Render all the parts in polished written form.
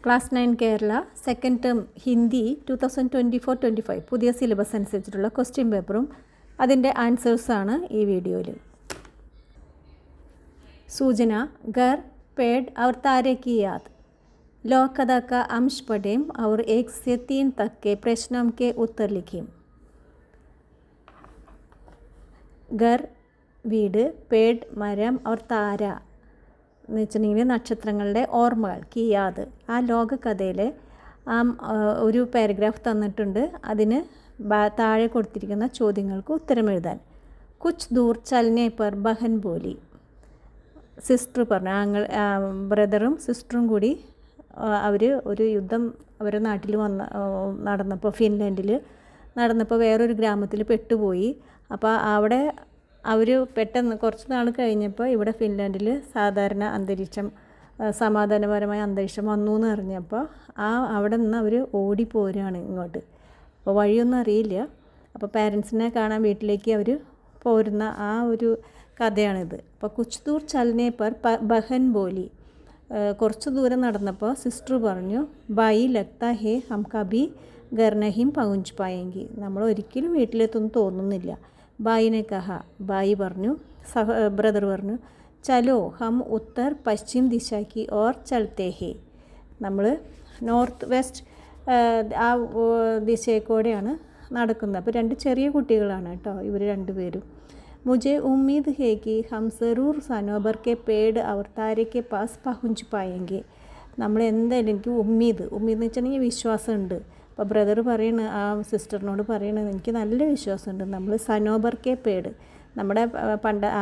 Class 9 Kerala second term Hindi 2024-25 പുതിയ syllabus അനുസരിച്ചിട്ടുള്ള question പേപ്പറും അതിൻ്റെ ആൻസേഴ്സാണ് ഈ വീഡിയോയിൽ. सूचना घर पेड़ और तारे की याद लोककथा का अंश पढ़ें और 1 से 3 तक के प्रश्नों के उत्तर लिखें. घर വീട്, പേഡ് മരം, और താര എന്ന് വെച്ചിട്ടുണ്ടെങ്കിൽ നക്ഷത്രങ്ങളുടെ ഓർമ്മകൾ, കിയാദ്. ആ ലോകകഥയിലെ ഒരു പാരഗ്രാഫ് തന്നിട്ടുണ്ട്. അതിന് താഴെ കൊടുത്തിരിക്കുന്ന ചോദ്യങ്ങൾക്ക് ഉത്തരം എഴുതാൻ. കുച്ച് ദൂർ ചലനെ പർ ബഹൻ ബോലി. സിസ്റ്റർ പറഞ്ഞു, ബ്രദറും സിസ്റ്ററും കൂടി അവർ ഒരു യുദ്ധം അവരുടെ നാട്ടിൽ നടന്നപ്പോൾ, ഫിൻലൻഡിൽ നടന്നപ്പോൾ വേറൊരു ഗ്രാമത്തിൽ പെട്ടുപോയി. അപ്പോൾ അവിടെ അവർ പെട്ടെന്ന് കുറച്ച് നാൾ കഴിഞ്ഞപ്പോൾ ഇവിടെ ഫിൻലാൻഡിൽ സാധാരണ അന്തരീക്ഷം, സമാധാനപരമായ അന്തരീക്ഷം വന്നു എന്ന് അറിഞ്ഞപ്പോൾ അവിടെ നിന്ന് അവർ ഓടിപ്പോരുകയാണ് ഇങ്ങോട്ട്. അപ്പോൾ വഴിയൊന്നും അറിയില്ല. അപ്പോൾ പാരൻസിനെ കാണാൻ വീട്ടിലേക്ക് അവർ പോരുന്ന ആ ഒരു കഥയാണിത്. അപ്പോൾ കുച്ച് ദൂർ ചലനെ പർ ബഹൻ ബോലി. കുറച്ച് ദൂരം നടന്നപ്പോൾ സിസ്റ്റർ പറഞ്ഞു, ബായി ലഗ്താ ഹേ ഹം കഭി ഘർ നഹീം പहुंच പായെങ്കി. നമ്മൾ ഒരിക്കലും വീട്ടിലെത്തൊന്നും തോന്നുന്നില്ല. ബായിനെ കഹ, ബായി പറഞ്ഞു, ബ്രദർ പറഞ്ഞു, ചലോ ഹം ഉത്തർ പശ്ചിം ദിശാക്കി ഓർ ചലത്തെ ഹേ. നമ്മൾ നോർത്ത് വെസ്റ്റ് ആ ദിശയെക്കൂടെയാണ് നടക്കുന്നത്. അപ്പോൾ 2 ചെറിയ കുട്ടികളാണ് കേട്ടോ ഇവർ രണ്ടുപേരും. मुझे उम्मीद है कि हम ज़रूर सनोबर के पेड़ और तारे के पास पहुंच पाएंगे. നമ്മൾ എന്തായാലും, എനിക്ക് ഉമ്മീദ് എന്ന് വെച്ചിട്ടുണ്ടെങ്കിൽ വിശ്വാസമുണ്ട്. അപ്പോൾ ബ്രദർ പറയണ, ആ സിസ്റ്ററിനോട് പറയണത്, എനിക്ക് നല്ല വിശ്വാസമുണ്ട്. നമ്മൾ സനോബർ കെ പേട്, നമ്മുടെ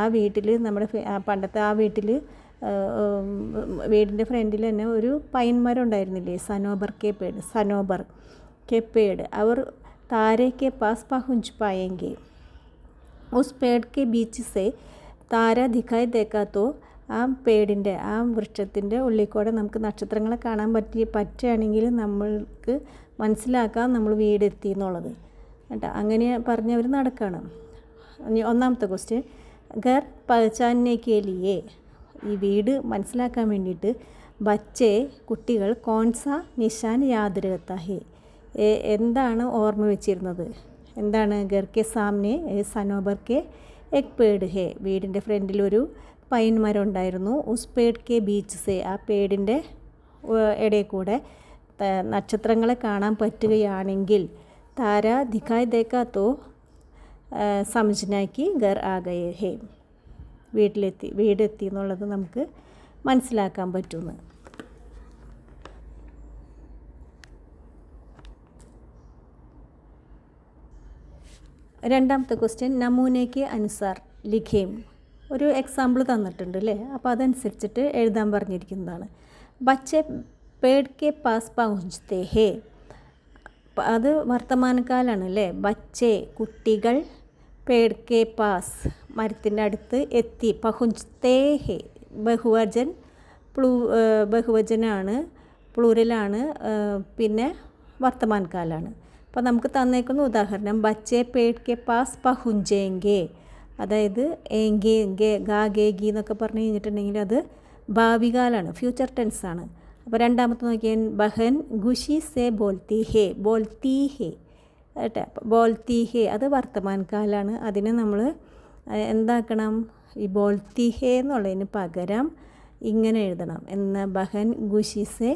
ആ വീട്ടിൽ, നമ്മുടെ പണ്ടത്തെ ആ വീട്ടിൽ വീടിൻ്റെ ഫ്രണ്ടിൽ തന്നെ ഒരു പൈൻ മരം ഉണ്ടായിരുന്നില്ലേ, സനോബർ കെ പേട്, സനോബർ കെ പേട് അവർ താരെ കെ പാസ് പहुंच पाएंगे. उस पेड़ के बीच से താര ദിഖായ് ദേക്കാത്തോ. ആ പേടിൻ്റെ, ആ വൃക്ഷത്തിൻ്റെ ഉള്ളിൽ കൂടെ നമുക്ക് നക്ഷത്രങ്ങളെ കാണാൻ പറ്റുകയാണെങ്കിൽ നമ്മൾക്ക് മനസ്സിലാക്കാം നമ്മൾ വീടെത്തി എന്നുള്ളത് കേട്ടോ. അങ്ങനെ പറഞ്ഞവർ നടക്കണം. ഒന്നാമത്തെ ക്വസ്റ്റ്യൻ, ഘർ പഹചാനെ കെ ലിയേ. ഈ വീട് മനസ്സിലാക്കാൻ വേണ്ടിയിട്ട് ബച്ചേ, കുട്ടികൾ, കോൺസ നിശാൻ യാദ് രഹത്താ ഹേ, എന്താണ് ഓർമ്മ വെച്ചിരുന്നത്? എന്താണ്? ഘർ കെ സാമനെ സനോബർ കെ എക് പേഡ് ഹേ, വീടിൻ്റെ ഫ്രണ്ടിലൊരു പൈൻ മരം ഉണ്ടായിരുന്നു. ഉസ് പേഡ് കെ ബീച്ച് സേ, ആ പേടിൻ്റെ ഇടയിൽ കൂടെ നക്ഷത്രങ്ങളെ കാണാൻ പറ്റുകയാണെങ്കിൽ, താര ദിഖായ് ദേക്കാത്തോ സമജ്നാക്കി ഘർ ആ ഗയേ ഹേ, വീടെത്തി എന്നുള്ളത് നമുക്ക് മനസ്സിലാക്കാൻ പറ്റുമെന്ന്. രണ്ടാമത്തെ ക്വസ്റ്റ്യൻ, നമൂനയ്ക്ക് അനുസാർ ലിഖേം. ഒരു എക്സാമ്പിൾ തന്നിട്ടുണ്ട് അല്ലേ, അപ്പോൾ അതനുസരിച്ചിട്ട് എഴുതാൻ പറഞ്ഞിരിക്കുന്നതാണ്. ബച്ചെ പേഡ് കെ പാസ് പहुंचते ഹേ, അത് വർത്തമാനകാലാണ് അല്ലേ. ബച്ചെ കുട്ടികൾ, പേഡ് കെ പാസ് മരത്തിൻ്റെ അടുത്ത് എത്തി, പहुंचते ഹേ ബഹുവചനാണ്, പ്ലൂരലാണ്, പിന്നെ വർത്തമാനകാലാണ്. അപ്പോൾ നമുക്ക് തന്നേക്കുന്ന ഉദാഹരണം, ബച്ചെ പേഡ് കെ പാസ് പहुंचेंगे, അതായത് ഏങ്കെ ഗാ ഗേ ഗി എന്നൊക്കെ പറഞ്ഞു കഴിഞ്ഞിട്ടുണ്ടെങ്കിൽ അത് ഭാവികാലാണ്, ഫ്യൂച്ചർ ടെൻസ് ആണ്. അപ്പോൾ രണ്ടാമത്തെ നോക്കിയാൽ, ബഹൻ ഖുഷി സേ ബോൽത്തി ഹേ, ബോൽത്തി ഹേ കേട്ടോ. ബോൽത്തി ഹേ അത് വർത്തമാനകാലാണ്. അതിന് നമ്മൾ എന്താക്കണം, ഈ ബോൽത്തി ഹേ എന്നുള്ളതിന് പകരം ഇങ്ങനെ എഴുതണം. എന്നാൽ ബഹൻ ഖുഷി സേ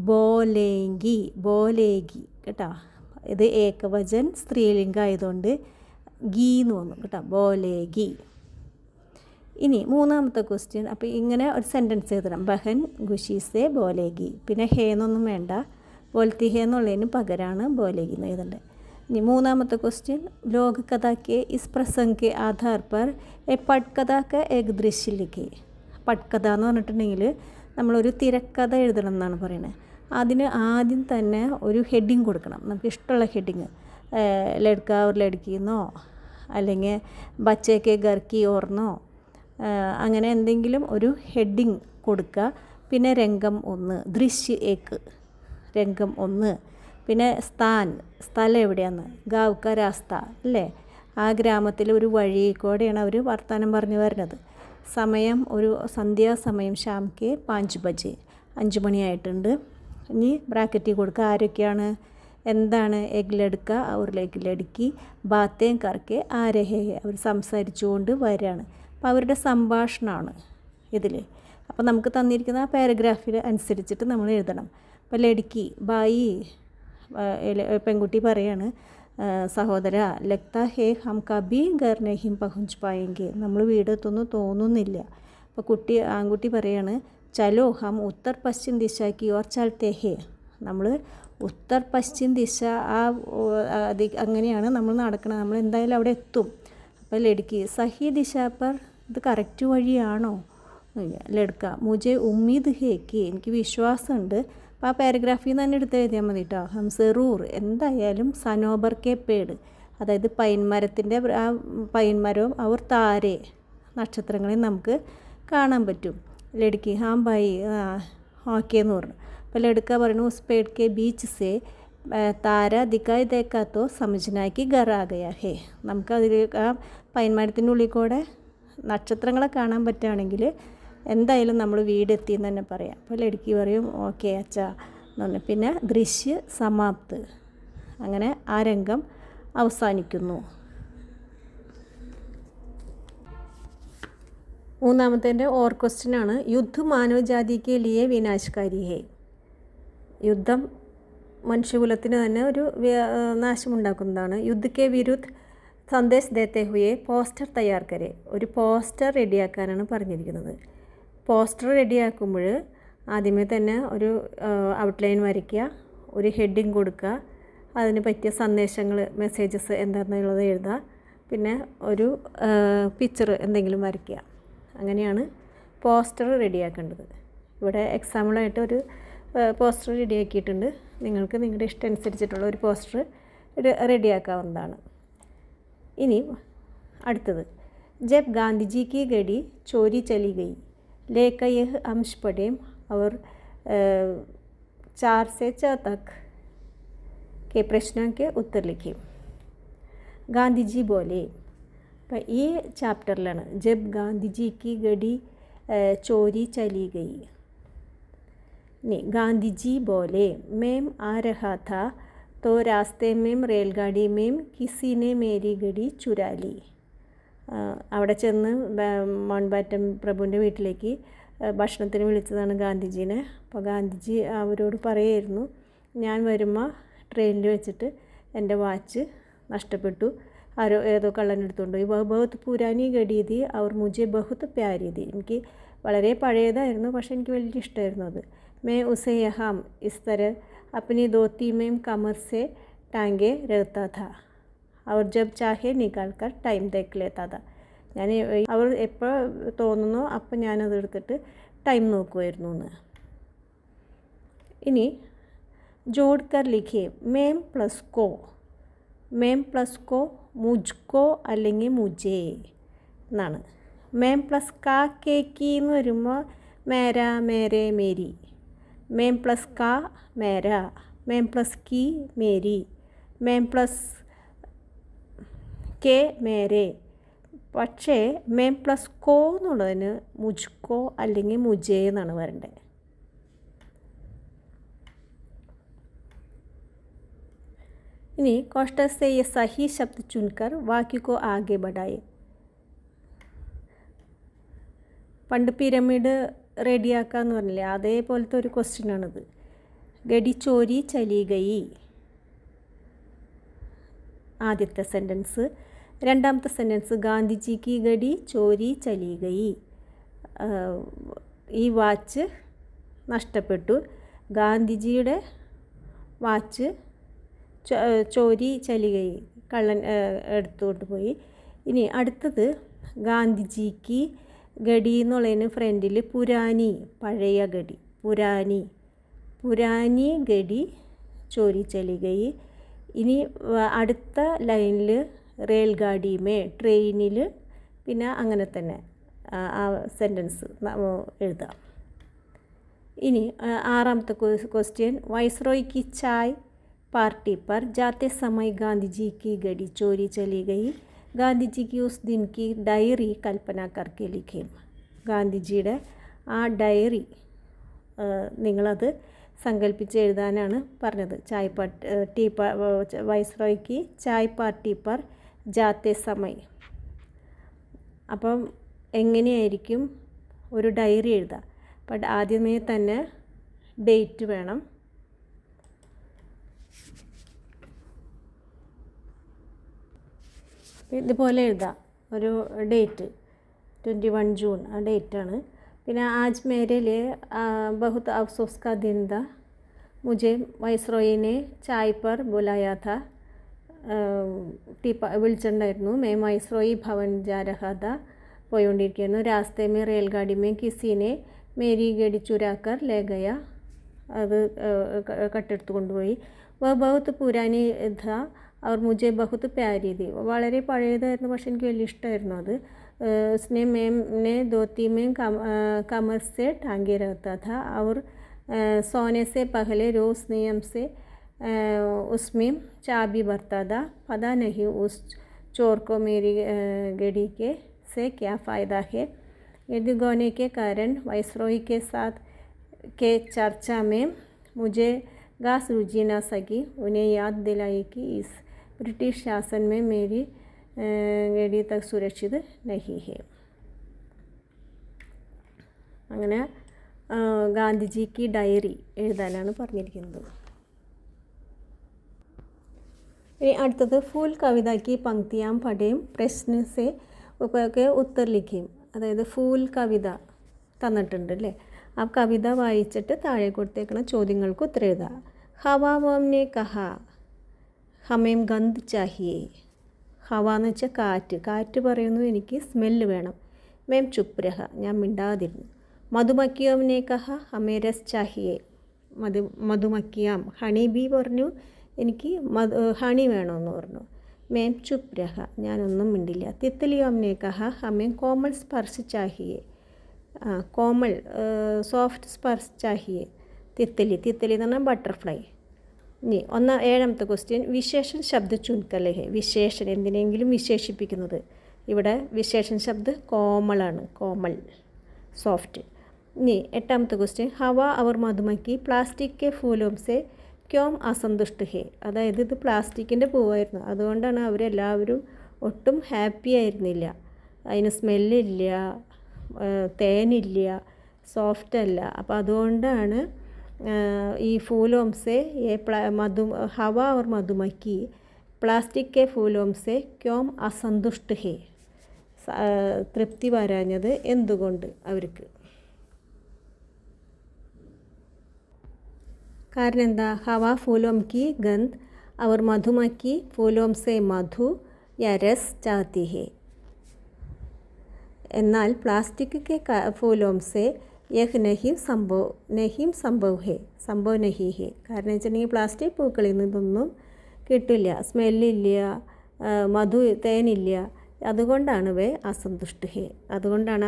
ബോലേങ്കി, ബോലേഗി കേട്ടോ. ഇത് ഏകവചൻ സ്ത്രീലിംഗ ആയതുകൊണ്ട് ഗീ എന്ന് വന്നു കേട്ടോ, ബോലേഗി. ഇനി മൂന്നാമത്തെ ക്വസ്റ്റ്യൻ, അപ്പോൾ ഇങ്ങനെ ഒരു സെൻറ്റൻസ് എഴുതണം, ബഹൻ ഖുഷി സേ ബോലേഗി. പിന്നെ ഹേ എന്നൊന്നും വേണ്ട, ബോൽത്തി ഹേ എന്നുള്ളതിന് പകരമാണ് ബോലേഗി എന്ന് എഴുതേണ്ടത്. ഇനി മൂന്നാമത്തെ ക്വസ്റ്റ്യൻ, ലോകകഥ കെ ഇസ് പ്രസംഗ് കെ ആധാർ പർ എ പട്കഥ ക ഏക് ദൃശ്യ ലിഖേ. പട്കഥ എന്ന് പറഞ്ഞിട്ടുണ്ടെങ്കിൽ നമ്മളൊരു തിരക്കഥ എഴുതണം എന്നാണ് പറയുന്നത്. അതിന് ആദ്യം തന്നെ ഒരു ഹെഡിങ് കൊടുക്കണം, നമുക്ക് ഇഷ്ടമുള്ള ഹെഡിങ്, ലഡ്ക ഓർ ലഡ്ക്കിന്നോ, അല്ലെങ്കിൽ ബച്ചേക്കെ ഗർക്കി ഓർന്നോ, അങ്ങനെ എന്തെങ്കിലും ഒരു ഹെഡിങ് കൊടുക്കുക. പിന്നെ രംഗം 1, ദൃശ്യ 1, രംഗം 1. പിന്നെ സ്ഥലം എവിടെയാണ്, ഗാവ് ക രാസ്ത അല്ലേ, ആ ഗ്രാമത്തിൽ ഒരു വഴി കൂടെയാണ് അവർ വർത്തമാനം പറഞ്ഞു വരുന്നത്. സമയം ഒരു സന്ധ്യാസമയം, ഷാം കെ 5 ബജെ, 5 മണിയായിട്ടുണ്ട്. ഇനി ബ്രാക്കറ്റിൽ കൊടുക്കുക ആരൊക്കെയാണ്, എന്താണ്, എഗ് ലടുക്ക അവർ എഗ് ലടുക്കി ബാത്തേം കറക്കെ ആരഹേ അവർ സംസാരിച്ചുകൊണ്ട് വരികയാണ്. അപ്പോൾ അവരുടെ സംഭാഷണമാണ് ഇതിൽ. അപ്പോൾ നമുക്ക് തന്നിരിക്കുന്ന ആ പാരഗ്രാഫിൽ അനുസരിച്ചിട്ട് നമ്മൾ എഴുതണം. അപ്പോൾ ലടുക്കി ബായി പെൺകുട്ടി പറയാണ്, സഹോദര ലഗ്ത ഹേ ഹം കബി ഘർ നഹീം പഹുഞ്ച് പായെങ്കിൽ നമ്മൾ വീടെത്തുന്നു തോന്നുന്നില്ല. അപ്പോൾ ആൺകുട്ടി പറയാണ്, ചലോ ഹം ഉത്തർ പശ്ചിം ദിശയ്ക്ക് ഓർ ചലത്തെ ഹേ, നമ്മൾ ഉത്തർ പശ്ചിം ദിശ അങ്ങനെയാണ് നമ്മൾ നടക്കണം, നമ്മൾ എന്തായാലും അവിടെ എത്തും. അപ്പോൾ ലടുക്കി സഹി ദിശ പർ, ഇത് കറക്റ്റ് വഴിയാണോ? ലടുക്ക മുജെ ഉമ്മീദ് ഹേക്ക്, എനിക്ക് വിശ്വാസമുണ്ട്. അപ്പോൾ ആ പാരഗ്രാഫിൽ നിന്ന് തന്നെ എടുത്ത് എഴുതിയാൽ മതി കേട്ടോ. ഹം സെറൂർ, എന്തായാലും സനോബർ കെ പേട്, അതായത് പൈൻമരത്തിൻ്റെ ആ പൈൻമരവും അവർ താരെ നക്ഷത്രങ്ങളെ നമുക്ക് കാണാൻ പറ്റും. ലടുക്കി ഹാം ബായി ഓക്കെ എന്ന് പറഞ്ഞു. അപ്പോൾ ലടുക്ക പറഞ്ഞു ഉസ് പേട് കെ ബീച്ച് സേ താര ദിക്കായി ദേക്കാത്തോ സമജ്നാക്കി ഘർ ആ ഗയാ ഹേ, നമുക്കതിൽ ആ പൈൻമരത്തിൻ്റെ ഉള്ളിൽ കൂടെ നക്ഷത്രങ്ങളെ കാണാൻ പറ്റുകയാണെങ്കിൽ എന്തായാലും നമ്മൾ വീടെത്തി എന്ന് തന്നെ പറയാം. അപ്പോൾ ലടുക്കി പറയും ഓക്കെ അച്ഛാ എന്ന് പറഞ്ഞു. പിന്നെ ദൃശ്യ സമാപ്ത്, അങ്ങനെ ആ രംഗം അവസാനിക്കുന്നു. മൂന്നാമത്തെ ഓർ ക്വസ്റ്റ്യനാണ്, യുദ്ധ മാനവജാതിക്ക് ലിയെ വിനാശകാരി ഹേ, യുദ്ധം മനുഷ്യകുലത്തിന് തന്നെ ഒരു നാശമുണ്ടാക്കുന്നതാണ്. യുദ്ധക്കെ വിരുദ്ധ സന്ദേശ് ദേത്തെ ഹുയെ പോസ്റ്റർ തയ്യാർ കരെ, ഒരു പോസ്റ്റർ റെഡിയാക്കാനാണ് പറഞ്ഞിരിക്കുന്നത്. പോസ്റ്റർ റെഡിയാക്കുമ്പോൾ ആദ്യമേ തന്നെ ഒരു ഔട്ട്ലൈൻ വരയ്ക്കുക, ഒരു ഹെഡിങ് കൊടുക്കുക, അതിന് പറ്റിയ സന്ദേശങ്ങൾ മെസ്സേജസ് എന്താണെന്നുള്ളത് എഴുതുക, പിന്നെ ഒരു പിക്ചർ എന്തെങ്കിലും വരയ്ക്കുക. അങ്ങനെയാണ് പോസ്റ്റർ റെഡിയാക്കേണ്ടത്. ഇവിടെ എക്സാമ്പിളായിട്ട് ഒരു പോസ്റ്റർ റെഡിയാക്കിയിട്ടുണ്ട്. നിങ്ങൾക്ക് നിങ്ങളുടെ ഇഷ്ടം അനുസരിച്ചിട്ടുള്ള ഒരു പോസ്റ്റർ റെഡിയാക്കാവുന്നതാണ്. ഇനി അടുത്തത്, ജബ് ഗാന്ധിജി കി ഗഡി ചോരി ചലി ഗയി ലേക്കർ യഹ് അംശ് പഠേം और 4 से 6 तक के प्रश्नों के उत्तर लिखिए. ഗാന്ധിജി ബോലെ, അപ്പം ഈ ചാപ്റ്ററിലാണ് ജബ് ഗാന്ധിജി കി ഗഡി ചോരി ചലി ഗയി. ഗാന്ധിജി ബോലെ മേം ആ രഹാ था तो रास्ते में रेलगाड़ी में किसी ने मेरी गड़ी चुरा ली. അവിടെ ചെന്ന് മൗണ്ട്ബാറ്റൻ പ്രഭുവിൻ്റെ വീട്ടിലേക്ക് ഭക്ഷണത്തിന് വിളിച്ചതാണ് ഗാന്ധിജീനെ. അപ്പോൾ ഗാന്ധിജി അവരോട് പറയായിരുന്നു, ഞാൻ വരുമ്പോൾ ട്രെയിനിൽ വെച്ചിട്ട് എൻ്റെ വാച്ച് നഷ്ടപ്പെട്ടു, ഏതോ കള്ളനെടുത്തുകൊണ്ട് പോയി. ബഹുത്ത് പുരാനി ഗഡീതി അവർ മുജെ ബഹുത്ത് പ്യാരീതി, എനിക്ക് വളരെ പഴയതായിരുന്നു, പക്ഷേ എനിക്ക് വലിയ ഇഷ്ടമായിരുന്നു അത്. മേ ഉസെ യഹാം ഇസ് തര अपनी धोती में कमर से टांगे रहता था और जब चाहे निकाल कर टाइम देख लेता था. ഞാൻ അവർ എപ്പോൾ തോന്നുന്നോ അപ്പം ഞാനത് എടുത്തിട്ട് ടൈം നോക്കുമായിരുന്നു എന്ന്. ഇനി ജോഡ് കർ ലിഖിയെ മേം പ്ലസ് കോ, മേം പ്ലസ് കോ മുജ്കോ അല്ലെങ്കിൽ മുജേ എന്നാണ്. മേം പ്ലസ് കാ കേക്കി എന്ന് വരുമ്പോൾ മേരാ മേരെ മേരി, മേം പ്ലസ് കാ മേരാ, മേം പ്ലസ് കി മേരി, മേം പ്ലസ് കെ മേരെ. പക്ഷേ മേം പ്ലസ് കോ എന്നുള്ളതിന് മുജ്കോ അല്ലെങ്കിൽ മുജേ എന്നാണ് വരേണ്ടത്. ഇനി കോഷ്ട സേ യെ സഹി ശബ്ദ ചുൻകർ വാക്യ കോ ആകെ ബഡായെ. പണ്ട് പിരമിഡ് റെഡിയാക്കാന്ന് പറഞ്ഞില്ലേ, അതേപോലത്തെ ഒരു ക്വസ്റ്റ്യനാണിത്. ഗഡി ചോരി ചലി ഗയി ആദ്യത്തെ സെൻറ്റൻസ്. രണ്ടാമത്തെ സെൻറ്റൻസ് ഗാന്ധിജി കി ഗഡി ചോരി ചലി ഗയി, ഈ വാച്ച് നഷ്ടപ്പെട്ടു, ഗാന്ധിജിയുടെ വാച്ച് ചോരി ചലി ഗയി, കള്ളൻ എടുത്തുകൊണ്ട് പോയി. ഇനി അടുത്തത് ഗാന്ധിജിക്ക് ഗഡി എന്നുള്ളതിന് ഫ്രണ്ടിൽ പുരാനി, പഴയ ഗഡി, പുരാനി, പുരാനി ഗഡി ചോരി ചലി ഗയി. ഇനി അടുത്ത ലൈനിൽ റെയിൽഗാഡിമേ, ട്രെയിനിൽ, പിന്നെ അങ്ങനെ തന്നെ ആ സെൻറ്റൻസ് എഴുതാം. ഇനി ആറാമത്തെ ക്വസ്റ്റ്യൻ, വൈസ്രോയ് കി ചായ് പാർട്ടി പർ ജാത്തെ സമയ് ഗാന്ധിജി കി ഗഡി ചോരി ചലി ഗയി, ഗാന്ധിജി കി ഉസ് ദിൻ കി ഡയറി കൽപ്പന കർക്കെ ലിഖേം. ഗാന്ധിജിയുടെ ആ ഡയറി നിങ്ങളത് സങ്കല്പിച്ച് എഴുതാനാണ് പറഞ്ഞത്. വൈസ്രോയ്ക്ക് ചായ് പാർട്ടി പർ ജാത്തെ സമയ്. അപ്പം എങ്ങനെയായിരിക്കും ഒരു ഡയറി എഴുതുക? അപ്പം ആദ്യമേ തന്നെ ഡേറ്റ് വേണം. ഇതുപോലെ എഴുതാം, ഒരു ഡേറ്റ് 21 ജൂൺ ആ ഡേറ്റാണ്. പിന്നെ ആജ് മേരെ ലിയെ ബഹുത് അഫ്സോസ് കാ ദിൻ था, മുझे വൈസ്രോയി ने चाय पर बुलाया था. വിളിച്ചിട്ടുണ്ടായിരുന്നു. मैं വൈസ്രോയി ഭവൻ जा रहा था, പോയിക്കൊണ്ടിരിക്കുന്നു. രാസ്തേ में रेलगाड़ी में किसी ने मेरी गड़ी चुरा कर ले गया. അത് കട്ടെടുത്ത് കൊണ്ടുപോയി. वह बहुत पुरानी था और मुझे बहुत प्यारी थी. വളരെ പഴയതായിരുന്നു, പക്ഷെ എനിക്ക് വലിയ ഇഷ്ടമായിരുന്നു അത്. उसने मैंने धोती में कमर से टांगे रहता था और सोने से पहले रोज़ नियम से उसमें चाबी भरता था. पता नहीं उस चोर को मेरी गड़ी के से क्या फ़ायदा है. गिरद होने के कारण वाइसरॉय के साथ के चर्चा में मुझे खास रुचि न सकी. उन्हें याद दिलाई कि इस ब्रिटिश शासन में मेरी ഗഡി തക് സുരക്ഷിത് നഹി ഹെ. അങ്ങനെ ഗാന്ധിജിക്ക് ഡയറി എഴുതാനാണ് പറഞ്ഞിരിക്കുന്നത്. ഇനി അടുത്തത് ഫൂൽ കവിതയ്ക്ക് പങ്ക്തിയാം പഠേം പ്രശ്ന സെ ഒക്കെ ഉത്തർ ലിഖിയും. അതായത് ഫൂൽ കവിത തന്നിട്ടുണ്ട് അല്ലേ, ആ കവിത വായിച്ചിട്ട് താഴെ കൊടുത്തേക്കുന്ന ചോദ്യങ്ങൾക്ക് ഉത്തരം എഴുതുക. ഹവാ വോംനെ കഹാ ഹമേം ഗന്ധ് ചാഹിയേ. ഹവ എന്ന് വെച്ചാൽ കാറ്റ്. കാറ്റ് പറയുന്നു എനിക്ക് സ്മെല്ല് വേണം. മേം ചുപ് രഹ, ഞാൻ മിണ്ടാതിരുന്നു. മധുമക്കിയോമിനെ കഹ ഹമേ രസ് ചാഹിയേ. മധുമക്കിയാം ഹണി ബി പറഞ്ഞു എനിക്ക് ഹണി വേണമെന്ന് പറഞ്ഞു. മേം ചുപ് രഹ, ഞാനൊന്നും മിണ്ടില്ല. തിത്തലിയോമിനെ കഹ ഹമേ കോമൾ സ്പർശ് ചാഹിയേ. കോമൾ സോഫ്റ്റ് സ്പർശ് ചാഹിയേ. തിത്തലി എന്ന് പറഞ്ഞാൽ ബട്ടർഫ്ലൈ. ഇനി ഏഴാമത്തെ ക്വസ്റ്റ്യൻ, വിശേഷൻ ശബ്ദ ചുൻകല്ലേ ഹെ. വിശേഷൻ എന്തിനെങ്കിലും വിശേഷിപ്പിക്കുന്നത്. ഇവിടെ വിശേഷൻ ശബ്ദ കോമളാണ്, കോമൾ സോഫ്റ്റ്. ഇനി എട്ടാമത്തെ ക്വസ്റ്റ്യൻ, ഹവ അവർ മധുമക്കി പ്ലാസ്റ്റിക് കെ ഫൂലോം സെ ക്യോം അസന്തുഷ്ട ഹെ. അതായത് ഇത് പ്ലാസ്റ്റിക്കിൻ്റെ പൂവായിരുന്നു, അതുകൊണ്ടാണ് അവരെല്ലാവരും ഒട്ടും ഹാപ്പി ആയിരുന്നില്ല. അതിന് സ്മെല്ലില്ല, തേനില്ല, സോഫ്റ്റ് അല്ല. അപ്പോൾ അതുകൊണ്ടാണ് ഈ फूलों से ये हवा और मधुमक्खी प्लास्टिक के फूलों से क्यों असंतुष्ट है. തൃപ്തി വരാഞ്ഞത് എന്തുകൊണ്ട് അവർക്ക്? കാരണം എന്താ? ഹവ ഫൂലോം കി ഗന്ധ് और मधुमक्खी फूलों से मधु या रस चाहती है. എന്നാൽ പ്ലാസ്റ്റിക് കെ ഫൂലോം സെ യഹ് സംഭവ് ഹെ. കാരണം വെച്ചിട്ടുണ്ടെങ്കിൽ പ്ലാസ്റ്റിക് പൂക്കളിൽ നിന്നൊന്നും കിട്ടില്ല, സ്മെല്ലില്ല, തേനില്ല. അതുകൊണ്ടാണ്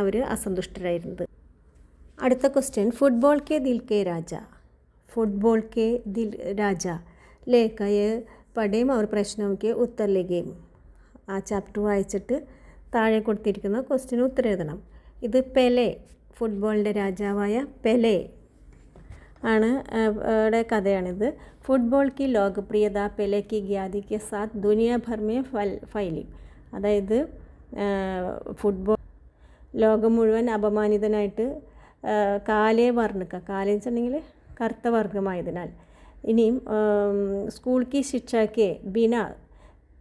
അവർ അസന്തുഷ്ടരായിരുന്നത്. അടുത്ത ക്വസ്റ്റ്യൻ, ഫുട്ബോൾ കെ ദിൽ രാജ ലേഖയെ പഠേം അവർ പ്രശ്നവും കെ ഉത്തർ ലിഖേം. ആ ചാപ്റ്റർ വായിച്ചിട്ട് താഴെ കൊടുത്തിരിക്കുന്ന ക്വസ്റ്റ്യന് ഉത്തരം എഴുതണം. ഇത് പെലെ, ഫുട്ബോളിൻ്റെ രാജാവായ പെലെ ആണ് കഥയാണിത്. ഫുട്ബോൾ കി ലോകപ്രിയത പെലെ കി ഖ്യാതി കെ സാത്ത് ദുനിയ ഭർ മേ ഫൈലി. അതായത് ഫുട്ബോൾ ലോകം മുഴുവൻ അപമാനിതനായിട്ട് കാലേ വർണ്ണക്ക, കാലേ വെച്ചിട്ടുണ്ടെങ്കിൽ കറുത്ത വർഗമായതിനാൽ. ഇനിയും സ്കൂൾ കി ശിക്ഷയ്ക്ക്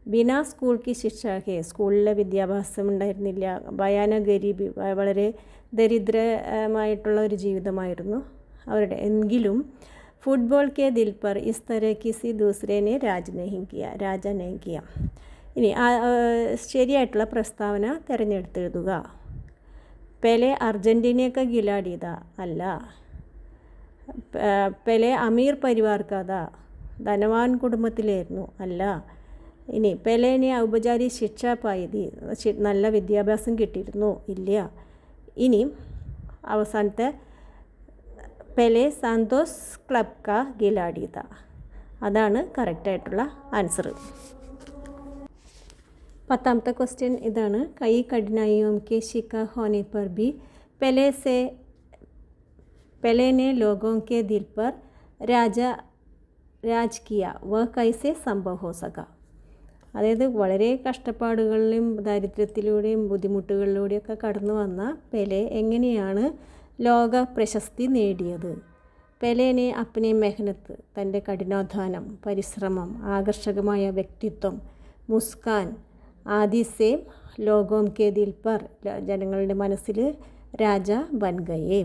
ബിനാ സ്കൂൾ കി ശിക്ഷയ്ക്ക്, സ്കൂളിലെ വിദ്യാഭ്യാസം ഉണ്ടായിരുന്നില്ല. ഭയാന ഗരീബി, വളരെ ദരിദ്രമായിട്ടുള്ള ഒരു ജീവിതമായിരുന്നു അവരുടെ. എങ്കിലും ഫുട്ബോൾ കെ ദിൽ പർ ഇസ് തര കിസി ദൂസരേനെ രാജ നഹി കിയ. ഇനി ശരിയായിട്ടുള്ള പ്രസ്താവന തിരഞ്ഞെടുത്തെഴുതുക. പെലെ അർജൻറ്റീന കാ ഖിലാഡി താ, അല്ല. പെലെ അമീർ പരിവാർ കാ താ, ധനവാൻ കുടുംബത്തിലായിരുന്നു, അല്ല. ഇനി പെലേനെ ഔപചാരിക ശിക്ഷ പായതി, നല്ല വിദ്യാഭ്യാസം കിട്ടിയിരുന്നു, ഇല്ല. ഇനി അവസാനത്തെ പെലെ സാന്തോസ് ക്ലബ് കാ ഖിലാഡി താ, അതാണ് കറക്റ്റായിട്ടുള്ള ആൻസർ. 10ാമത്തെ ക്വസ്റ്റ്യൻ ഇതാണ്. കൈ കഠിനായിയോം കെ शिकार होने पर भी पेले ने लोगों के दिल पर രാജ രാജ് കിയ വ കൈസെ സംഭവ ഹോ സക. അതായത് വളരെ കഷ്ടപ്പാടുകളിലും ദാരിദ്ര്യത്തിലൂടെയും ബുദ്ധിമുട്ടുകളിലൂടെയൊക്കെ കടന്നു വന്ന പെലെ എങ്ങനെയാണ് ലോക പ്രശസ്തി നേടിയത്. പെലെനെ അപ്നെ മെഹനത്ത്, തൻ്റെ കഠിനാധ്വാനം, പരിശ്രമം, ആകർഷകമായ വ്യക്തിത്വം, മുസ്കാൻ ആദി സേ ലോഗോം കെ ദിൽ പർ, ജനങ്ങളുടെ മനസ്സിൽ രാജ ബൻ ഗയേ.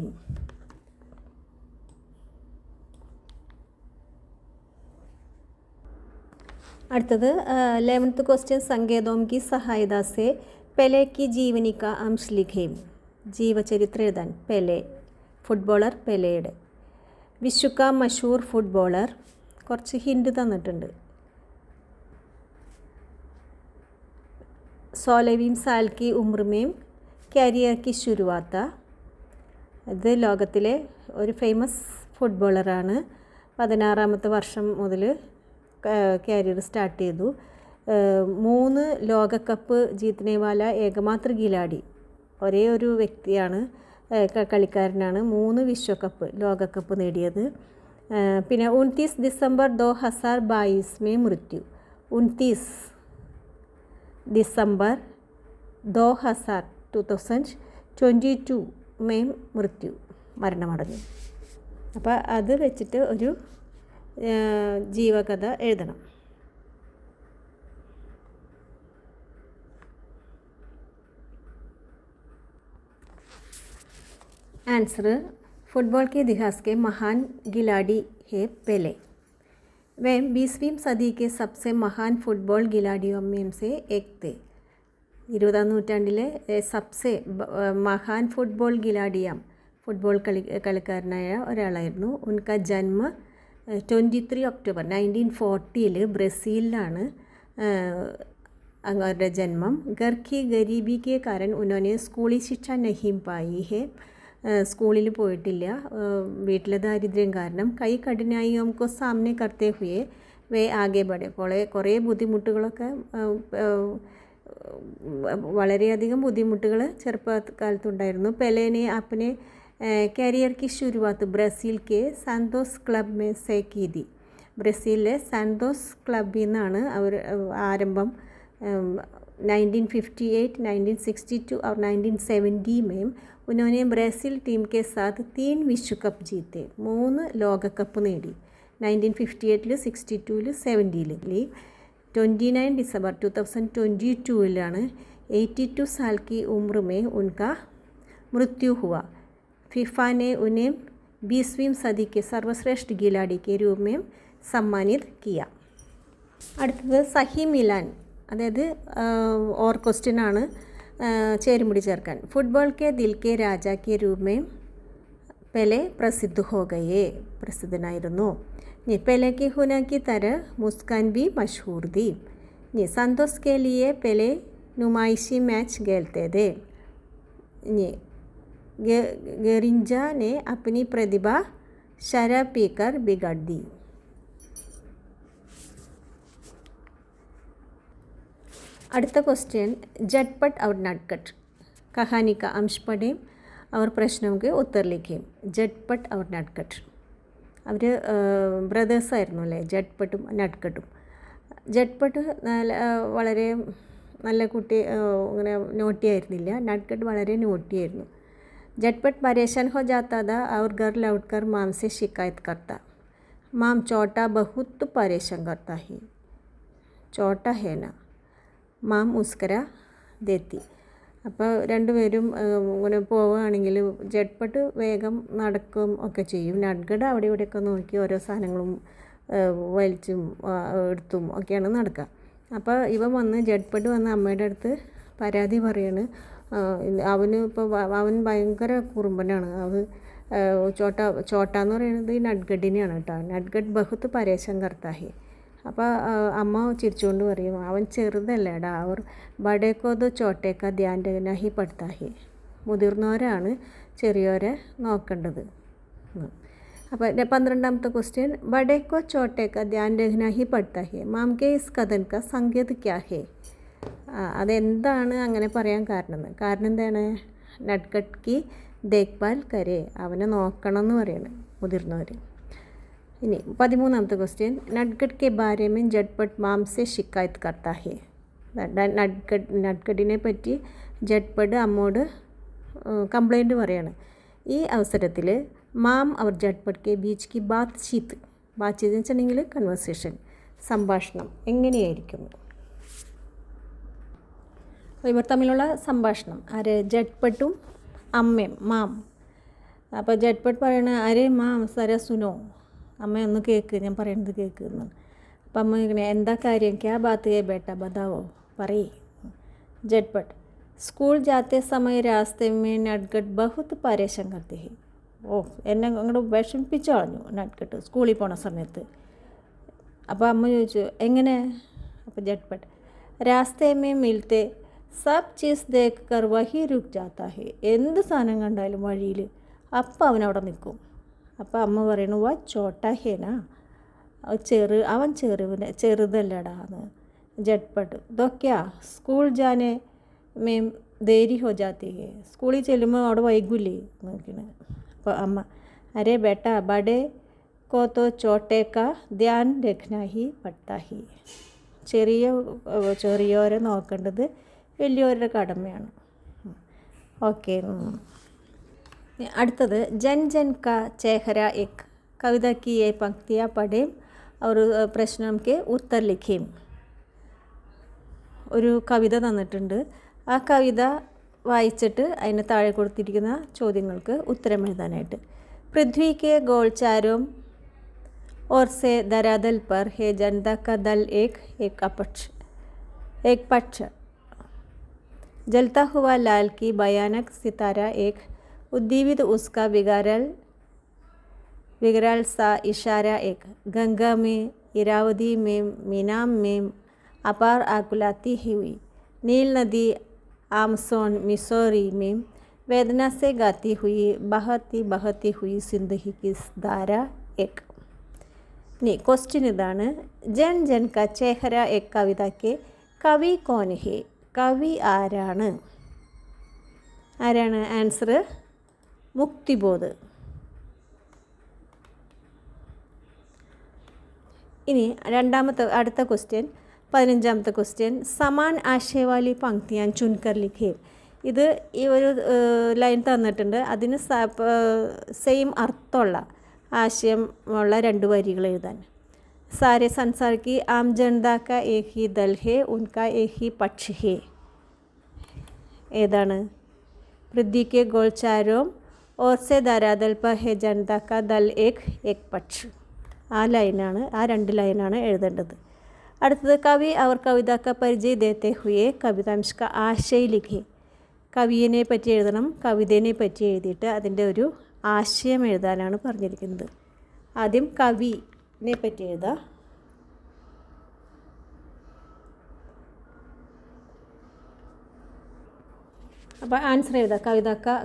അടുത്തത് 11th ക്വസ്റ്റ്യൻ, സങ്കേതോം കി സഹായത സെ പെലെ കി ജീവനി കാ അംശ് ലിഖേം. ജീവചരിത്രം എഴുതാൻ പെലെ, ഫുട്ബോളർ പെലെയുടെ. വിശ്വ കാ മഷൂർ ഫുട്ബോളർ, കുറച്ച് ഹിൻഡ് തന്നിട്ടുണ്ട്. 16वीं साल की उम्र में കരിയർ की शुरुआत. ഇത് ലോകത്തിലെ ഒരു ഫേമസ് ഫുട്ബോളറാണ്. 16ാമത്തെ വർഷം മുതൽ കരിയർ സ്റ്റാർട്ട് ചെയ്തു. 3 ലോകകപ്പ് ജീത്തനെ വാല ഏകമാത്ര ഖിലാടി, ഒരേ ഒരു വ്യക്തിയാണ്, കളിക്കാരനാണ് 3 വിശ്വകപ്പ് ലോകകപ്പ് നേടിയത്. പിന്നെ 29 दिसंबर 2022 में मृत्यु. 29 दिसंबर 2022 में മൃത്യു, മരണമടഞ്ഞു. അപ്പോൾ അത് വെച്ചിട്ട് ഒരു ജീവകഥ എഴുതണം. आंसर, फुटबॉल के इतिहास के महान खिलाड़ी है पेले. वे 20वीं सदी के सबसे महान फुटबॉल खिलाड़ियों में से एक थे. 20ാം നൂറ്റാണ്ടിലെ സബ്സെ മഹാൻ ഫുട്ബോൾ ഖിലാഡിയാം, ഫുട്ബോൾ കളിക്കാരനായ ഒരാളായിരുന്നു. ഉൻക ജന്മ 23 ഒക്ടോബർ 1940 ബ്രസീലിലാണ് അവരുടെ ജന്മം. घर की गरीबी के कारण उन्होंने स्कूली शिक्षा नहीं पाई है. സ്കൂളിൽ പോയിട്ടില്ല, വീട്ടിലെ ദാരിദ്ര്യം കാരണം. കൈ കഠിനായിയൊക്കെ സാമനെ കർത്തേ ഹുയെ വേ ആകെ ബഡെ. കുറേ ബുദ്ധിമുട്ടുകളൊക്കെ, വളരെയധികം ബുദ്ധിമുട്ടുകൾ ചെറുപ്പകാലത്തുണ്ടായിരുന്നു. പെലേനെ അപ്പനെ കരിയർ കി ശുരുവാത്ത് ബ്രസീൽ കെ സാന്തോസ് ക്ലബ് മേ സേ കീതി. ബ്രസീലിലെ സാന്തോസ് ക്ലബിൽ നിന്നാണ് അവർ ആരംഭം. 1958, 1962 और 1970 में उन्होंने ब्राज़ील टीम के साथ 3 विश्व कप जीते. 3 ലോകകപ്പ് നേടി. 1958, 62, 70. 29 दिसंबर 2022 82 साल की उम्र में उनका मृत्यु हुआ. फीफा ने उन्हें 20वीं सदी के सर्वश्रेष्ठ खिलाड़ी के रूप में सम्मानित किया. അടുത്തത് സഹി മിലാൻ, അതായത് ഓർ ക്വസ്റ്റ്യൻ ആണ്, ചേരുമുടി ചേർക്കാൻ. ഫുട്ബോൾ കെ ദിൽ കെ രാജ കെ രൂപമേ പെലെ പ്രസിദ്ധ ഹോ ഗയേ, പ്രസിദ്ധനായിരുന്നു. പെലെ കി ഹുന കി തര മുസ്കാൻ ബി മഷഹൂർ दी. संतोष के लिए पेले नुमाइशी मैच खेलते थे. गरिंजा ने अपनी प्रतिभा शराब पीकर बिगाड़ दी. അടുത്ത क्वेश्चन, झटपट और नटखट कहानी का अंश पढ़ें और प्रश्नों के उत्तर लिखें. झटपट और नटखट, അവർ ബ്രദേഴ്സ് ആയിരുന്നു അല്ലേ, ജട്ട്പട്ടും നട്ട്കട്ടും. ജട്ട്പട്ട് വളരെ നല്ല കുട്ടി, അങ്ങനെ നോട്ടിയായിരുന്നില്ല. നട്ട്കട്ട് വളരെ നോട്ടിയായിരുന്നു. ജട്ട്പട്ട് പരേശാൻ ഹോ ജാത്താ था और घर लौटकर माम से शिकायत करता. माम छोटा बहुत परेशान करता है, छोटा है ना. മാം ഉസ്കര ദേത്തി. അപ്പോൾ രണ്ടുപേരും ഇങ്ങനെ പോവുകയാണെങ്കിൽ ജട്ട്പട്ട് വേഗം നടക്കും ഒക്കെ ചെയ്യും. നട്ട്കട്ട് അവിടെ ഇവിടെയൊക്കെ നോക്കി ഓരോ സാധനങ്ങളും വലിച്ചും എടുത്തും ഒക്കെയാണ് നടക്കുക. അപ്പോൾ ഇവൻ വന്ന് ജട്ട്പട്ട് വന്ന് അമ്മയുടെ അടുത്ത് പരാതി പറയാണ്. അവൻ ഭയങ്കര കുറുമ്പനാണ്. ചോട്ടാന്ന് പറയുന്നത് ഈ നട്ട്കട്ടിനെയാണ് കേട്ടോ. നട്ട്കട്ട് ബഹുത്ത് പരേശാൻ കർത്താഹി. അപ്പോൾ അമ്മ ചിരിച്ചുകൊണ്ട് പറയും, അവൻ ചെറുതല്ലേടാ, അവർ ബഡേക്കോത് ചോട്ടേക്ക ധ്യാൻ രഹി പടുത്താഹി. മുതിർന്നവരാണ് ചെറിയവരെ നോക്കേണ്ടത്. അപ്പോൾ 12ാമത്തെ ക്വസ്റ്റ്യൻ, ബഡേക്കോ ചോട്ടേക്ക ധ്യാൻ രഹി പടുത്താഹി മാം കെ ഇസ് കഥൻ ക സംഗീത് ക്യാ ഹേ. അതെന്താണ് അങ്ങനെ പറയാൻ കാരണം എന്താണ്? നട്ട്കട്ട് കി ദേഖ്ഭാൽ കരേ, അവനെ നോക്കണം എന്ന് പറയണം മുതിർന്നവർ. ഇനി 13ാമത്തെ ക്വസ്റ്റ്യൻ നട്ഗഡ് കെ ബാരെ में झटपट माम से शिकायत करता है. നട്ഗഡിനെ പറ്റി ജഡ്പട്ട് അമ്മോട് കംപ്ലൈൻറ്റ് പറയാണ്. ഈ അവസരത്തിൽ മാം അവർ ജഡ്പട്ട് കെ ബീച്ച് കി ബാത്ചീത്ത് എന്ന് വെച്ചിട്ടുണ്ടെങ്കിൽ കൺവേഴ്സേഷൻ സംഭാഷണം എങ്ങനെയായിരിക്കുന്നു. അപ്പോൾ ഇവർ തമ്മിലുള്ള സംഭാഷണം ആര് ജഡ്പട്ടും അമ്മയും മാം. അപ്പോൾ ജഡ്പട്ട് പറയണ അരേ മാം സര സുനോ, അമ്മ ഒന്ന് കേൾക്ക്, ഞാൻ പറയുന്നത് കേൾക്ക് എന്നാണ്. അപ്പം അമ്മ ഇങ്ങനെ എന്താ കാര്യം, ക്യാ ബാത്ത് ഹേ ബേട്ട ബതാവോ പറയേ. ജഡ്പട്ട് സ്കൂൾ ജാത്തെ സമയ രാസ്തെ മേ നട്ഗഡ് ബഹുത് പരേശാൻ കർത്തി ഹേ. ഓ എന്നെ അങ്ങോട്ട് വിഷമിപ്പിച്ച് കളഞ്ഞു നട്ഗഡ് സ്കൂളിൽ പോണ സമയത്ത്. അപ്പോൾ അമ്മ ചോദിച്ചു എങ്ങനെ. അപ്പോൾ ജഡ്പട്ട് രാസ്തേ മേ മിൽത്തെ സബ് ചീസ് ദേഖ് കർ വഹി രുക് ജാത്താ ഹേ. എന്ത് സാധനം കണ്ടാലും വഴിയിൽ അപ്പം അവനവിടെ നിൽക്കും. അപ്പോൾ അമ്മ പറയണു വാ ചോട്ടാ ഹേനാ, അവൻ ചെറുതല്ലടാ എന്ന്. ജഡ്പട്ട് ഇതൊക്കെയാ സ്കൂൾ ജാനെ മേം ദേരി ഹോ ജാത്തി ഹേ, സ്കൂളിൽ ചെല്ലുമ്പോൾ അവിടെ വൈകില്ലേ നോക്കണേ. അപ്പോൾ അമ്മ അരേ ബേട്ട ബഡേ കോ തോ ചോട്ടേ കാ ധ്യാൻ രഖ്നാ ഹി പഡ്താ ഹി. ചെറിയോരെ നോക്കേണ്ടത് വലിയവരുടെ കടമയാണ്. ഓക്കെ. അടുത്തത് ജൻ ജൻ കാ ചേഹര എക് കവിത കി ഏ പങ്ക്തിയാ പഠേം और പ്രശ്നം കെ ഉത്തർ ലിഖേം. ഒരു കവിത തന്നിട്ടുണ്ട്, ആ കവിത വായിച്ചിട്ട് അതിന് താഴെ കൊടുത്തിരിക്കുന്ന ചോദ്യങ്ങൾക്ക് ഉത്തരം എഴുതാനായിട്ട്. പൃഥ്വി കെ ഗോൾചാരോം और से धरातल पर है जनता का दल एक पक्ष जलता हुआ लाल की भयानक सितारा एक उद्दीपित उसका विकराल सा इशारा एक गंगा में इरावती में मीनाम में अपार आकुलाती हुई नील नदी आमसोन मिसौरी में वेदना से गाती हुई बहती हुई जिंदगी की धारा एक. ഇനി ക്വസ്റ്റ്യൻ ഇതാണ്, ജൻ ജൻ ക ചേഹര എക് കവിതയ്ക്ക് കവി കോൻ ഹേ, കവി ആരാണ്. ആൻസർ മുക്തിബോധ്. ഇനി അടുത്ത ക്വസ്റ്റ്യൻ 15ാമത്തെ ക്വസ്റ്റ്യൻ സമാൻ ആശയവാലി പങ്ക്തിയാൻ ചുൻകർ ലിഖേ. ഇത് ഈ ഒരു ലൈൻ തന്നിട്ടുണ്ട്, അതിന് സെയിം അർത്ഥമുള്ള ആശയം ഉള്ള 2 വരികൾ എഴുതാൻ. സാരെ സംസാർ കി ആം ജനത കാ ഏക് he the hey ഉൻകാ Ek he പക്ഷ് ഹേ. ഏതാണ്. പൃഥ്വി കെ ഗോൾചാരോം ഓർ സെ ധരാതൽ പർ ഹേ ജനത കാ ദൽ ഏക് പക്ഷ്. ആ 2 ലൈനാണ് എഴുതേണ്ടത്. അടുത്തത് കവി അവർ കവിത കാ പരിചയ ദേത്തെ ഹുയെ കവിതാംശ കാ ആശയ ലിഖേ. കവിയെ പറ്റി എഴുതണം, കവിതയെ പറ്റി എഴുതിയിട്ട് അതിൻ്റെ ഒരു ആശയം എഴുതാനാണ് പറഞ്ഞിരിക്കുന്നത്. ആദ്യം കവിനെ പറ്റി എഴുതാം. അപ്പോൾ ആൻസർ എഴുതാം.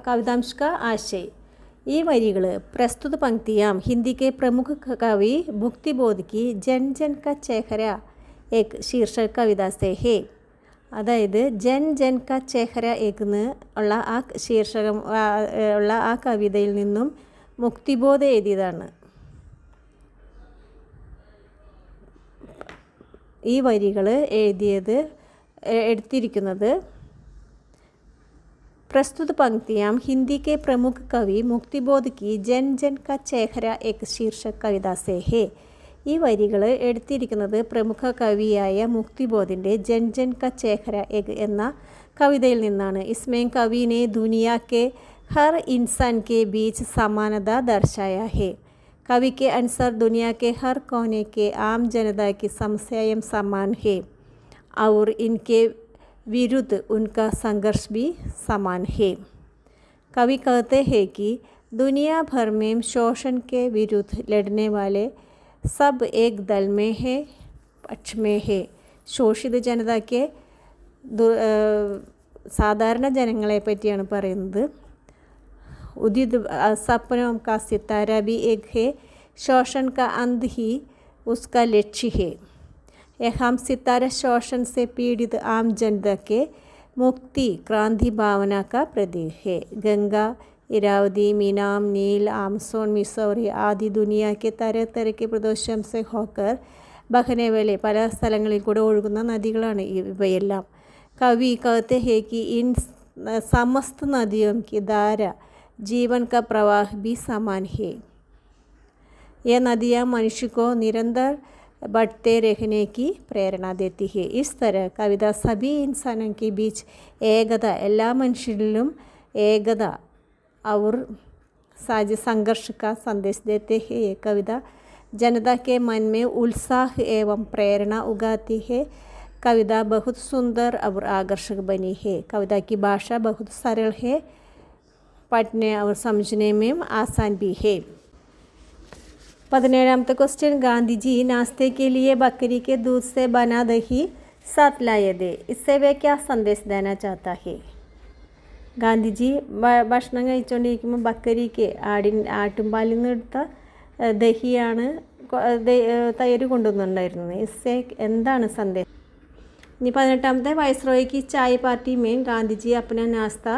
കവിതാംശ കാ ആശയ്. ഈ വരികൾ പ്രസ്തുത പങ്ക്തിയാം ഹിന്ദി കെ പ്രമുഖ കവി മുക്തിബോധ് കി ജൻ ജൻ ക ചേഹര ഏക് ശീർഷക കവിത സേ ഹേ. അതായത് ജൻ ജൻ ക ചേഹര ഏക്കെന്ന് ഉള്ള ആ ശീർഷകം ഉള്ള ആ കവിതയിൽ നിന്നും മുക്തിബോധ് എഴുതിയതാണ്. ഈ വരികൾ എടുത്തിരിക്കുന്നത് प्रस्तुत पंक्तियाँ हिंदी के प्रमुख कवि मुक्तिबोध की जन जन का चेहरा एक शीर्षक कविता से है. ഈ വരികൾ എടുത്തിരിക്കുന്നത് പ്രമുഖ കവിയായ മുക്തിബോധിൻ്റെ ജൻ ജൻ ക ചേഹര എക് എന്ന കവിതയിൽ നിന്നാണ്. ഇസ്മേം കവിനെ ദുനിയ के हर इंसान के बीच समानता दर्शाया है. कवि के अनुसार दुनिया के हर कोने के आम जनता की समस्याएं समान है और इनके विरुद्ध उनका संघर्ष भी समान है. कवि कहते हैं कि दुनिया भर में शोषण के विरुद्ध लड़ने वाले सब एक दल में है, पक्ष में है. ശോഷിത ജനതയ്ക്ക് സാധാരണ ജനങ്ങളെ പറ്റിയാണ് പറയുന്നത്. उदित सपनों का सितारा भी एक है, शोषण का अंत ही उसका लक्ष्य है. हम सितारा शोषण से पीड़ित आम जनता के मुक्ति क्रांति भावना का प्रतीक है. गंगा इरावदी, मीनाम, नील, आमसोन, मिसौरी आदि दुनिया के तरह तरह के प्रदेशों से होकर बहने वाले പല സ്ഥലങ്ങളിൽ കൂടെ ഒഴുകുന്ന നദികളാണ് ഇവയെല്ലാം. कवि कहते हैं कि इन समस्त नदियों की धारा जीवन का प्रवाह भी समान है. ये नदियाँ मनुष्य को निरंतर बढ़ते रहने की प्रेरणा देती है. इस तरह कविता सभी इंसानों के बीच एकता, എല്ലാ മനുഷ്യരിലും ഏകത और साझे संघर्ष का संदेश देते हैं. ये कविता जनता के मन में उत्साह एवं प्रेरणा उगाती है. कविता बहुत सुंदर और आकर्षक बनी है. कविता की भाषा बहुत सरल है, पढ़ने और समझने में आसान भी है. 17वां क्वेश्चन, गांधी जी नाश्ते के लिए बकरी के दूध से बना दही साथ लाए थे. इससे वे क्या संदेश देना चाहता है? ഗാന്ധിജി ഭക്ഷണം കഴിച്ചുകൊണ്ടിരിക്കുമ്പോൾ ബക്കരിക്ക് ആട്ടുംപാലിൽ നിന്ന് എടുത്ത ദഹിയാണ് തൈര് കൊണ്ടുവന്നിട്ടുണ്ടായിരുന്നത്. ഇസ്സേ എന്താണ് സന്ദേശം? ഇനി 18ാമത്തെ, वायसरॉय चाय पार्टी में गांधी जी अपना नाश्ता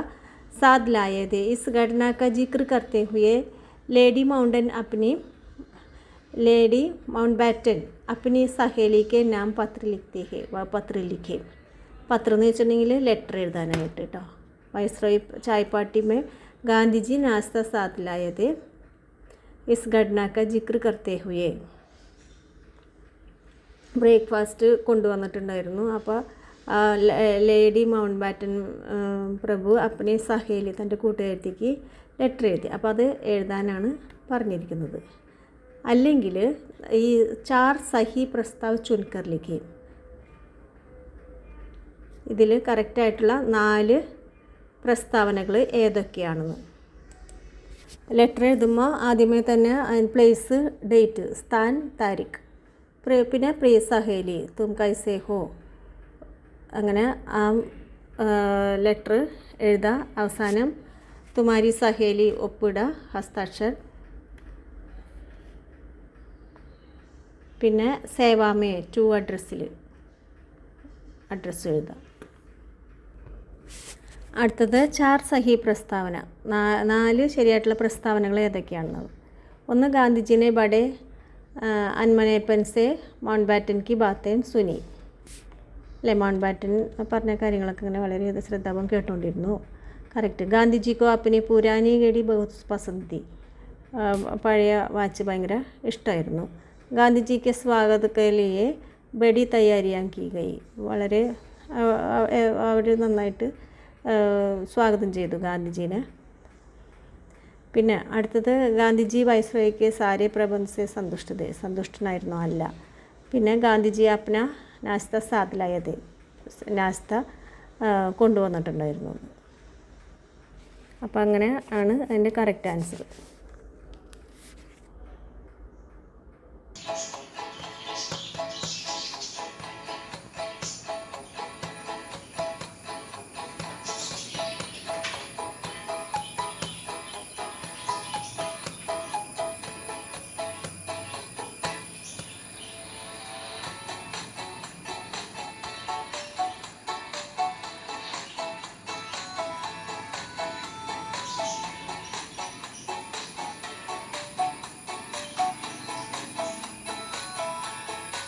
साथ लाए थे. इस घटना का जिक्र करते हुए लेडी माउंटबैटन अपनी सहेली के नाम पत्र लिखते हैं. पत्र लिखे. പത്രം എന്ന് വെച്ചിട്ടുണ്ടെങ്കിൽ ലെറ്റർ എഴുതാനായിട്ട് കേട്ടോ. वायसरॉय चाय पार्टी में गांधी जी नाश्ता साथ लाए थे. इस घटना का जिक्र करते हुए ബ്രേക്ക്ഫാസ്റ്റ് കൊണ്ടുവന്നിട്ടുണ്ടായിരുന്നു. അപ്പോൾ ലേഡി മൗണ്ട് ബാറ്റൻ പ്രഭു അപ്പനെ സഹേലി തൻ്റെ കൂട്ടുകാരത്തേക്ക് ലെറ്റർ എഴുതി. അപ്പോൾ അത് എഴുതാനാണ് പറഞ്ഞിരിക്കുന്നത്. അല്ലെങ്കിൽ ഈ 4 സഹി പ്രസ്താവ് ചുൻകർ ലിഖേ. ഇതിൽ കറക്റ്റായിട്ടുള്ള 4 പ്രസ്താവനകൾ ഏതൊക്കെയാണെന്ന്. ലെറ്റർ എഴുതുമ്പോൾ ആദ്യമേ തന്നെ പ്ലേസ്, ഡേറ്റ്, സ്ഥാൻ, താരിഖ്, പിന്നെ പ്രിയ സഹേലി തും കൈസേ ഹോ, അങ്ങനെ ആ ലെറ്റർ എഴുതുക. അവസാനം തുമാരി സഹേലി ഒപ്പിടുക, ഹസ്താക്ഷർ. പിന്നെ സേവാമേ ടു അഡ്രസ്സിൽ അഡ്രസ്സ് എഴുതുക. അടുത്തത് 4 സഹി പ്രസ്താവന. 4 ശരിയായിട്ടുള്ള പ്രസ്താവനകൾ ഏതൊക്കെയാണെന്നത്. 1, ഗാന്ധിജിനെ ബഡേ അൻമനേപ്പൻ സെ മൗണ്ട് ബാറ്റൻ കി ബാത്തേൻ സുനി. അല്ലേ, മൗണ്ട് ബാറ്റൻ പറഞ്ഞ കാര്യങ്ങളൊക്കെ ഇങ്ങനെ വളരെ ശ്രദ്ധാപൂർവ്വം കേട്ടുകൊണ്ടിരുന്നു. കറക്റ്റ്. ഗാന്ധിജിക്കോ അപ്പനെ പുരാനി ഗഡി ബഹുത് പസന്ത് തി. പഴയ വാച്ച് ഭയങ്കര ഇഷ്ടമായിരുന്നു. ഗാന്ധിജിക്ക് സ്വാഗതക്കലിയെ ബഡി തയ്യാറിയാൻ കി ഗൈ. വളരെ അവർ നന്നായിട്ട് സ്വാഗതം ചെയ്തു ഗാന്ധിജീനെ. പിന്നെ അടുത്തത്, ഗാന്ധിജി വൈസ്രോയ്ക്ക് സാരെ പ്രബന്ധത്തെ സന്തുഷ്ടനായിരുന്നോ? അല്ല. പിന്നെ ഗാന്ധിജി അപ്ന നാസ്ത സാത്തിലായത്, നാസ്ത കൊണ്ടുവന്നിട്ടുണ്ടായിരുന്നു. അപ്പോൾ അങ്ങനെ ആണ് അതിൻ്റെ കറക്റ്റ് ആൻസർ.